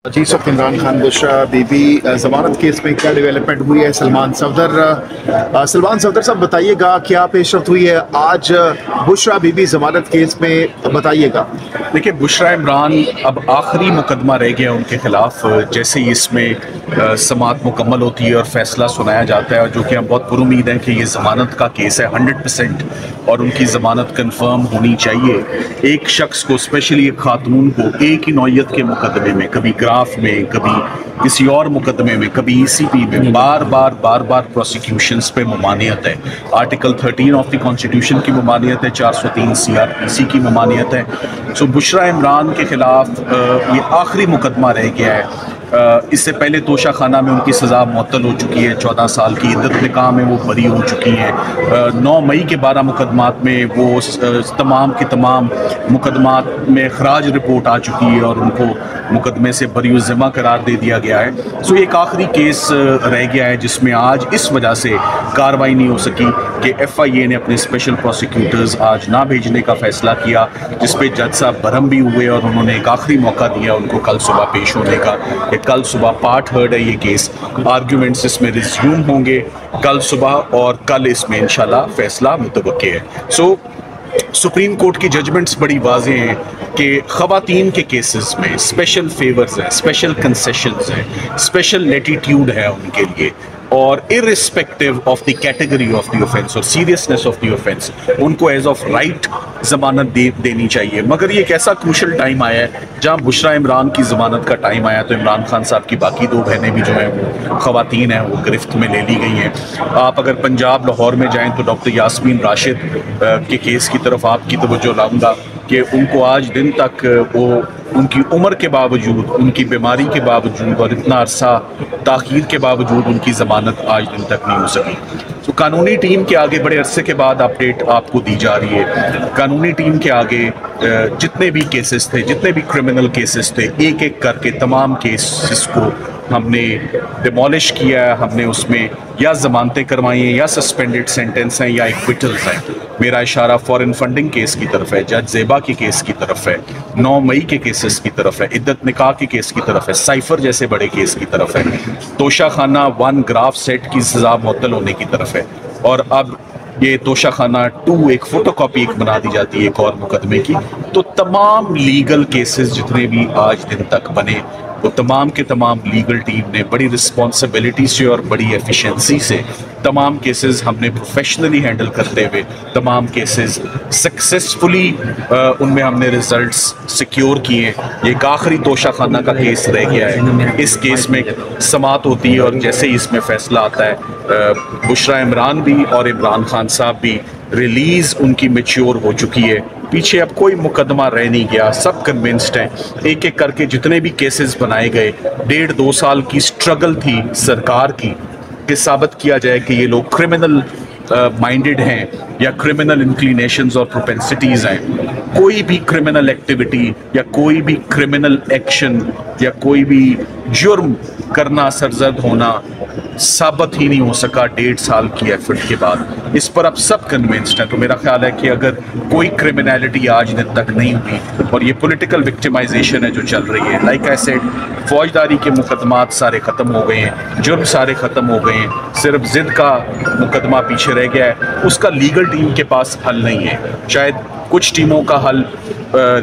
जी सब इमरान खान बुशरा बीबी जमानत केस में क्या डेवलपमेंट हुई है? सलमान सफदर साहब बताइएगा क्या पेशरफ हुई है आज बुशरा बीबी जमानत केस में, बताइएगा। देखिए, बुशरा इमरान अब आखिरी मुकदमा रह गया उनके खिलाफ। जैसे ही इसमें समाअत मुकम्मल होती है और फैसला सुनाया जाता है, जो कि हम बहुत पुरुमीद हैं कि ये ज़मानत का केस है 100% और उनकी ज़मानत कंफर्म होनी चाहिए। एक शख्स को, स्पेशली एक खातून को, एक ही नौयत के मुकदमे में, कभी ग्राफ में, कभी किसी और मुकदमे में, कभी ECP में बार बार प्रोसिक्यूशंस पे ममानियत है। आर्टिकल 13 ऑफ द कॉन्स्टिट्यूशन की ममानियत है, 403 CRPC की ममानियत है। सो बुशरा इमरान के खिलाफ ये आखिरी मुकदमा रह गया है। इससे पहले तोशा खाना में उनकी सज़ा मुअत्तल हो चुकी है, 14 साल की इद्दत निकाह में वो बरी हो चुकी हैं। 9 मई के 12 मुकदमात में वो तमाम के तमाम मुकदमात में खराज रिपोर्ट आ चुकी है और उनको मुकदमे से बरी ज़िम्मा करार दे दिया गया है। सो एक आखिरी केस रह गया है जिसमें आज इस वजह से कार्रवाई नहीं हो सकी कि FIA ने अपने स्पेशल प्रोसिक्यूटर्स आज ना भेजने का फ़ैसला किया, जिस पे जज साहब बरहम भी हुए और उन्होंने एक आखिरी मौका दिया उनको कल सुबह पेश होने का। कल सुबह पार्ट हर्ड है ये केस, आर्ग्यूमेंट्स इसमें रिज्यूम होंगे कल सुबह और कल इसमें इंशाल्लाह फैसला मुतवक्के है। सो सुप्रीम कोर्ट की जजमेंट्स बड़ी वाज़ेह हैं कि ख़वातीन के केसेस में स्पेशल फेवर्स हैं, स्पेशल कंसेशंस हैं, स्पेशल लेटीट्यूड है उनके लिए, और irrespective of the category of the offence और सीरियसनेस ऑफ द ऑफेंस उनको एज ऑफ राइट ज़मानत देनी चाहिए। मगर ये एक ऐसा क्रूशल टाइम आया है जहाँ बुशरा इमरान की ज़मानत का टाइम आया तो इमरान खान साहब की बाकी 2 बहनें भी जो हैं वो ख़वातीन हैं, वो गिरफ्त में ले ली गई हैं। आप अगर पंजाब लाहौर में जाएँ तो डॉक्टर यास्मीन राशिद के केस की तरफ आपकी तवज्जो लाऊंगा कि उनको आज दिन तक वो उनकी उम्र के बावजूद, उनकी बीमारी के बावजूद और इतना अरसा ताख़ीर के बावजूद उनकी ज़मानत आज दिन तक नहीं हो सकी। तो कानूनी टीम के आगे बड़े अरसे के बाद अपडेट आपको दी जा रही है। कानूनी टीम के आगे जितने भी केसेस थे, जितने भी क्रिमिनल केसेस थे, एक एक करके तमाम केसेस को हमने डिमोलिश किया है। हमने उसमें या ज़मानतें करवाई हैं, या सस्पेंडेड सेंटेंस हैं, या एक्विटल्स हैं। मेरा इशारा फॉरेन फंडिंग केस की तरफ है, जज ज़ेबा के केस की तरफ है, 9 मई के केसेस की तरफ है, इद्दत निकाह के केस की तरफ है, साइफर जैसे बड़े केस की तरफ है, तोशा खाना 1 ग्राफ सेट की सज़ा मुअत्तल होने की तरफ है, और अब ये तोशा खाना 2 एक फ़ोटोकॉपी एक बना दी जाती है एक और मुकदमे की। तो तमाम लीगल केसेस जितने भी आज दिन तक बने, वो तमाम के तमाम लीगल टीम ने बड़ी रिस्पॉन्सिबिलिटी से और बड़ी एफिशिएंसी से तमाम केसेस हमने प्रोफेशनली हैंडल करते हुए तमाम केसेस सक्सेसफुली उनमें हमने रिजल्ट्स सिक्योर किए। ये एक आखिरी तोशा खाना का केस रह गया है। इस केस में समाअत होती है और जैसे ही इसमें फैसला आता है, बुशरा इमरान भी और इमरान खान साहब भी रिलीज़ उनकी मैच्योर हो चुकी है। पीछे अब कोई मुकदमा रह नहीं गया, सब कन्विंस्ड हैं। एक एक करके जितने भी केसेस बनाए गए, 1.5-2 साल की स्ट्रगल थी सरकार की कि साबित किया जाए कि ये लोग क्रिमिनल माइंडेड हैं या क्रिमिनल इंक्लिनेशंस और प्रोपेंसिटीज़ हैं। कोई भी क्रिमिनल एक्टिविटी या कोई भी क्रिमिनल एक्शन या कोई भी जुर्म करना, सरजद होना साबित ही नहीं हो सका 1.5 साल की एफर्ट के बाद। इस पर अब सब कन्विंस्ड हैं। तो मेरा ख्याल है कि अगर कोई क्रिमिनलिटी आज दिन तक नहीं हुई और ये पॉलिटिकल विक्टिमाइजेशन है जो चल रही है, लाइक आई सेड, फौजदारी के मुकदमात सारे ख़त्म हो गए हैं, जुर्म सारे ख़त्म हो गए हैं, सिर्फ ज़िद का मुकदमा पीछे रह गया है। उसका लीगल टीम के पास हल नहीं है। शायद कुछ टीमों का हल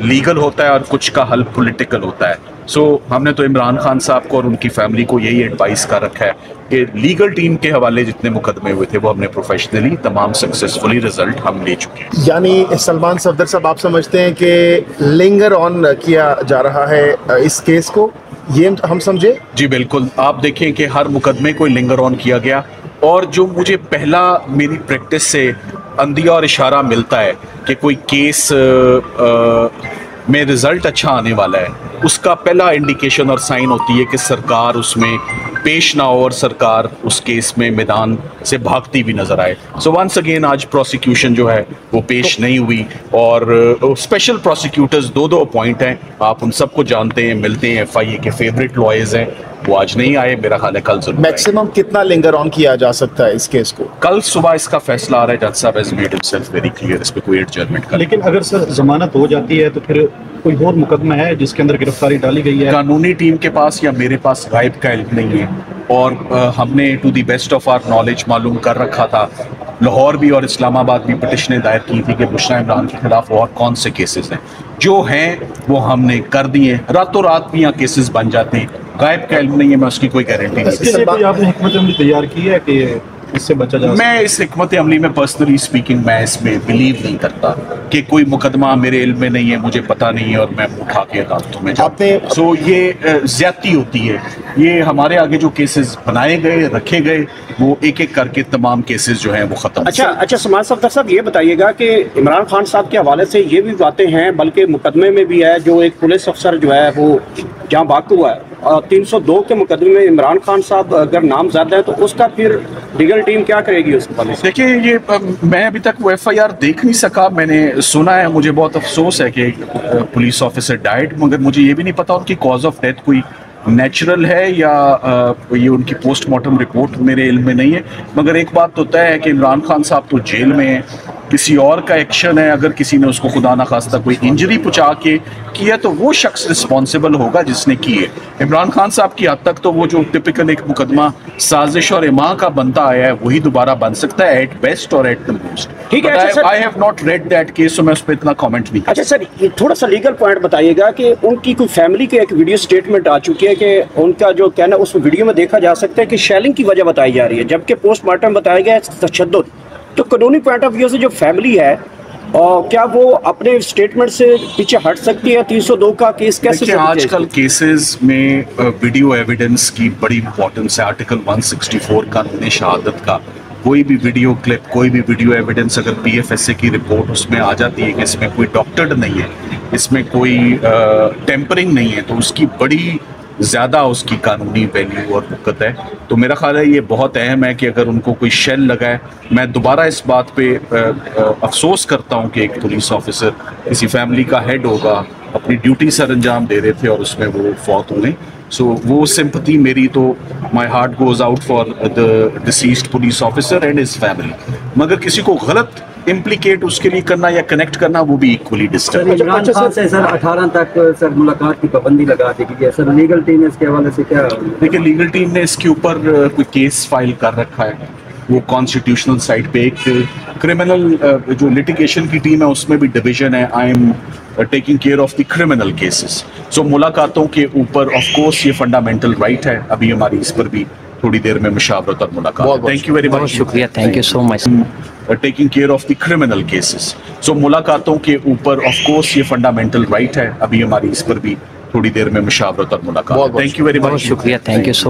लीगल होता है और कुछ का हल पॉलिटिकल होता है। सो हमने तो इमरान खान साहब को और उनकी फैमिली को यही एडवाइस कर रखा है कि लीगल टीम के हवाले जितने मुकदमे हुए थे वो हमने प्रोफेशनली तमाम सक्सेसफुली रिजल्ट हम ले चुके हैं। यानी सलमान सफदर साहब, आप समझते हैं कि लिंगर ऑन किया जा रहा है इस केस को, ये हम समझे? जी बिल्कुल। आप देखें कि हर मुकदमे को लिंगर ऑन किया गया, और जो मुझे पहला मेरी प्रैक्टिस से अंदिया और इशारा मिलता है कि कोई केस में रिज़ल्ट अच्छा आने वाला है, उसका पहला इंडिकेशन और साइन होती है कि सरकार उसमें पेश ना हो और सरकार उस केस में मैदान से भागती भी नजर आए। सो वंस अगेन आज प्रोसिक्यूशन जो है वो पेश नहीं हुई, और स्पेशल प्रोसिक्यूटर्स 2 अपॉइंट हैं। आप उन सबको जानते हैं, मिलते हैं, FIA के फेवरेट लॉयर्स हैं, वो आज नहीं आए। मेरा ख्याल है कल जरूर। मैक्सिमम कितना लिंगर ऑन किया जा सकता है इस केस को? कल सुबह इसका फैसला आ रहा है। जज साहब has made himself very clear, इस पे कोई एडजमेंट का। लेकिन अगर सर जमानत हो जाती है तो फिर कोई और मुकदमा है जिसके अंदर गिरफ्तारी डाली गई है? कानूनी टीम के पास या मेरे पास गायब का इल्म नहीं है, और हमने to the best of our knowledge मालूम कर रखा था। लाहौर भी और इस्लामाबाद भी पिटिशनें दायर की थी कि बुशरा इमरान के खिलाफ और कौन से केसेस हैं। जो हैं वो हमने कर दिए। रातों रात भी यहाँ केसेस बन जाते हैं। गायब का इल्म नहीं है, मैं उसकी कोई गारंटी नहीं। इसके लिए कोई आपने हिकमत अमली तैयार की है कि इससे बचा जा? मैं इस हिकमत अमली में पर्सनली स्पीकिंग मैं इसमें बिलीव नहीं करता कि कोई मुकदमा मेरे इल्म में नहीं है, मुझे पता नहीं है और मैं उठा के अदालतों में जाऊं। सो ये ज्यादती होती है। ये हमारे आगे जो केसेस बनाए गए, रखे गए, वो एक एक करके तमाम केसेस जो हैं वो खत्म। अच्छा समाज सफदर साहब, ये बताइएगा कि इमरान खान साहब के हवाले से ये भी बातें हैं, बल्कि मुकदमे में भी है, जो एक पुलिस अफसर जो है वो जहाँ बाकू हुआ है 302 के मुकदमे में इमरान खान साहब अगर नामजद है तो उसका फिर लीगल टीम क्या करेगी उस हवाले से? देखिए, ये मैं अभी तक वो FIR देख नहीं सका। मैंने सुना है, मुझे बहुत अफसोस है कि पुलिस ऑफिसर डाइड, मगर मुझे ये भी नहीं पता उनकी कॉज ऑफ डेथ कोई नेचुरल है या ये उनकी पोस्टमार्टम रिपोर्ट मेरे इल्म में नहीं है। मगर एक बात तो तय है कि इमरान खान साहब तो जेल में है, किसी और का एक्शन है। अगर किसी ने उसको खुदा ना खास्ता कोई इंजरी पहुंचा के किया तो वो शख्स रिस्पॉन्सिबल होगा जिसने की है। इमरान खान साहब की हद तक तो वो जो टिपिकल एक मुकदमा साजिश और इमा का बनता आया है वही दोबारा बन सकता है, एट बेस्ट और एट द मोस्ट। ठीक है, I have not read that case, तो मैं उस पर इतना कमेंट नहीं। अच्छा सर, ये थोड़ा सा लीगल पॉइंट बताइएगा कि उनकी कोई फैमिली की एक वीडियो स्टेटमेंट आ चुकी है कि उनका जो कहना उस वीडियो में देखा जा सकता है कि शेलिंग की वजह बताई जा रही है, जबकि पोस्टमार्टम बताया गया है तशद्दुद। तो कानूनी पॉइंट ऑफ व्यू से जो फैमिली है, और क्या वो अपने स्टेटमेंट से पीछे हट सकती है? 302 का केस कैसे? आजकल केसेस में वीडियो एविडेंस की बड़ी इंपॉर्टेंस है। आर्टिकल 164 कानून शहादत का कोई भी वीडियो क्लिप, कोई भी वीडियो एविडेंस अगर PFSA की रिपोर्ट उसमें आ जाती है कि इसमें कोई डॉक्टर्ड नहीं है, इसमें कोई टेम्परिंग नहीं है, तो उसकी बड़ी ज़्यादा उसकी कानूनी वैल्यू और वक़्त है। तो मेरा ख्याल है ये बहुत अहम है कि अगर उनको कोई शेल लगा है। मैं दोबारा इस बात पे अफसोस करता हूँ कि एक पुलिस ऑफिसर किसी फैमिली का हेड होगा, अपनी ड्यूटी सर अंजाम दे रहे थे और उसमें वो फौत हो गए। सो वो सिंपैथी मेरी, तो my heart goes out for the deceased police officer and his family. मगर किसी को गलत इम्प्लीकेट उसके लिए करना या कनेक्ट करना वो भी इक्वली डिस्टर्ब। इमरान खान से सर 18 तक सर मुलाकात की पाबंदी लगा दी गई है सर, लीगल टीम इसके हवाले से क्या? देखिए, लीगल टीम ने इसके ऊपर कोई केस फाइल कर रखा है। वो कॉन्स्टिट्यूशनल साइट पे एक क्रिमिनल जो लिटिगेशन की टीम है उसमें भी डिवीजन है। I am taking care of the criminal cases. So मुलाकातों के ऊपर ऑफ कोर्स ये फंडामेंटल राइट है। अभी हमारी इस पर भी थोड़ी देर में मुशावरत और मुलाकात। थैंक यू वेरी मच, शुक्रिया, thank you so much. Taking care of the criminal cases. So मुलाकातों के ऊपर ऑफ कोर्स ये फंडामेंटल राइट है। अभी हमारी इस पर भी थोड़ी देर में मुशावरत और मुलाकात। थैंक यू वेरी मच, शुक्रिया, थैंक यू सो